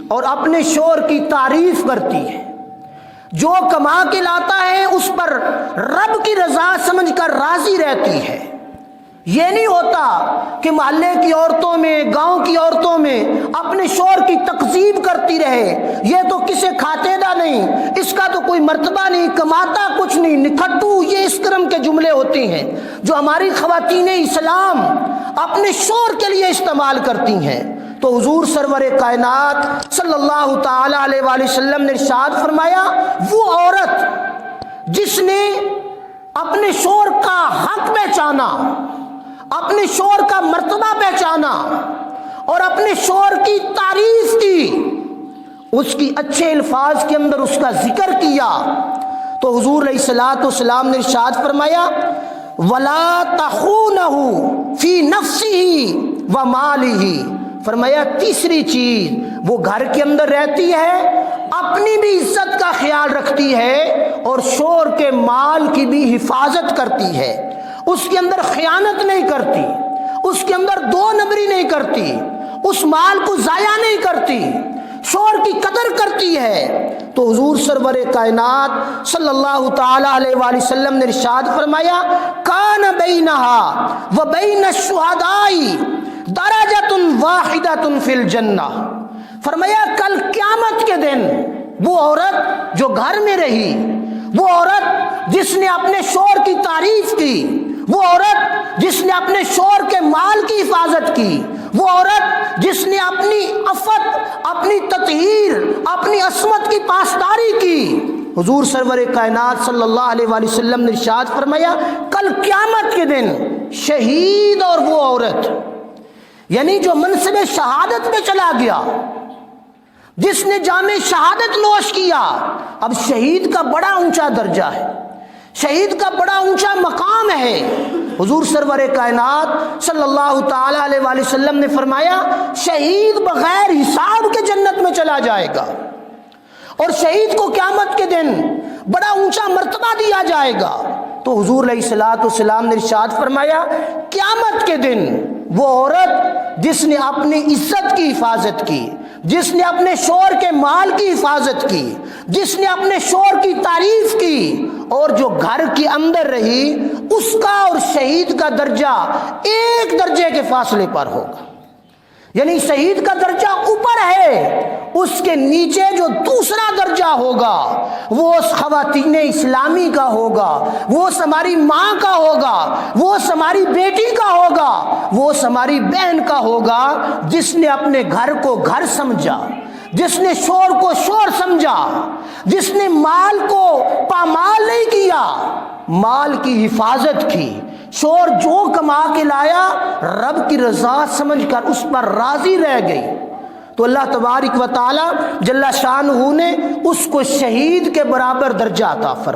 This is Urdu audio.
اور اپنے شوہر کی تعریف کرتی ہے، جو کما کے لاتا ہے اس پر رب کی رضا سمجھ کر راضی رہتی ہے۔ یہ نہیں ہوتا کہ محلے کی عورتوں میں، گاؤں کی عورتوں میں اپنے شوہر کی تکذیب کرتی رہے، یہ تو کسے کھاتے دا نہیں، اس کا تو کوئی مرتبہ نہیں، کماتا کچھ نہیں، نکھٹو، یہ اس قسم کے جملے ہوتے ہیں جو ہماری خواتین اسلام اپنے شوہر کے لیے استعمال کرتی ہیں۔ تو حضور سرور کائنات صلی اللہ تعالی علیہ وآلہ وسلم نے ارشاد فرمایا، وہ عورت جس نے اپنے شوہر کا حق پہچانا، اپنے شوہر کا مرتبہ پہچانا اور اپنے شوہر کی تعریف کی، اس کی اچھے الفاظ کے اندر اس کا ذکر کیا، تو حضور علیہ الصلوۃ والسلام نے ارشاد فرمایا، وَلَا تَخُونَهُ فِي نَفْسِهِ وَمَالِهِ، فرمایا تیسری چیز، وہ گھر کے اندر رہتی ہے، اپنی بھی عزت کا خیال رکھتی ہے اور شوہر کے مال کی بھی حفاظت کرتی ہے، اس کے اندر خیانت نہیں کرتی، اس کے اندر دو نمبری نہیں کرتی، اس مال کو ضائع نہیں کرتی، شوہر کی قدر کرتی ہے۔ تو حضور سرور کائنات صلی اللہ تعالی علیہ وآلہ وسلم نے ارشاد فرمایا، کان بینہا و بین الشہداء درجۃ واحدۃ فی الجنہ، فرمایا کل قیامت کے دن وہ عورت جو گھر میں رہی، وہ عورت جس نے اپنے شوہر کی تعریف کی، وہ عورت جس نے اپنے شوہر کے مال کی حفاظت کی، وہ عورت جس نے اپنی عفت، اپنی تطہیر، اپنی عصمت کی پاسداری کی، حضور سرور کائنات صلی اللہ علیہ وآلہ وسلم نے ارشاد فرمایا، کل قیامت کے دن شہید اور وہ عورت، یعنی جو منصب شہادت میں چلا گیا، جس نے جام شہادت نوش کیا، اب شہید کا بڑا اونچا درجہ ہے، شہید کا بڑا اونچا مقام ہے۔ حضور سرور کائنات صلی اللہ تعالی علیہ وآلہ وسلم نے فرمایا، شہید بغیر حساب کے جنت میں چلا جائے گا، اور شہید کو قیامت کے دن بڑا اونچا مرتبہ دیا جائے گا۔ تو حضور علیہ الصلوۃ والسلام نے ارشاد فرمایا، قیامت کے دن وہ عورت جس نے اپنی عزت کی حفاظت کی، جس نے اپنے شوہر کے مال کی حفاظت کی، جس نے اپنے شوہر کی تعریف کی اور جو گھر کے اندر رہی، اس کا اور شہید کا درجہ ایک درجے کے فاصلے پر ہوگا، یعنی شہید کا درجہ اوپر ہے، اس کے نیچے جو دوسرا درجہ ہوگا وہ خواتین اسلامی کا ہوگا، وہ ہماری ماں کا ہوگا، وہ ہماری بیٹی کا ہوگا، وہ ہماری بہن کا ہوگا، جس نے اپنے گھر کو گھر سمجھا، جس نے شوہر کو شوہر سمجھا، جس نے مال کو پامال نہیں کیا، مال کی حفاظت کی، شوہر جو کما کے لایا رب کی رضا سمجھ کر اس پر راضی رہ گئی، تو اللہ تبارک و تعالی جل شانہ نے اس کو شہید کے برابر درجہ عطا فرمایا۔